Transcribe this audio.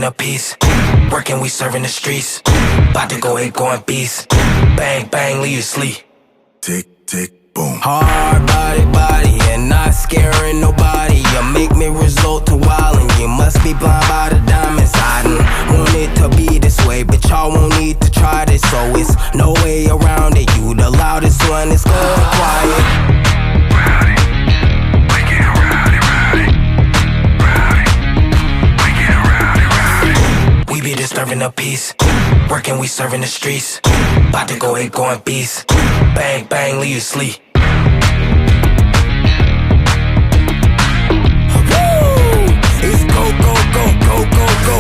a piece. Working, we serving the streets. About to go 8, going beast. Bang, bang, leave you sleep. Tick, tick, boom. Hard body, and not scaring nobody. You make me resort to wildin'. You must be blind by the diamonds. I didn't want it to be this way, but y'all won't need to try this. So it's no way around it. You the loudest one, it's going quiet. Rowdy, we get rowdy, rowdy. Rowdy, we get rowdy, rowdy. We be disturbing the peace. Working, we serving the streets. About to go 8, going beast. Bang, bang, leave you sleep. It's go, go, go, go, go, go,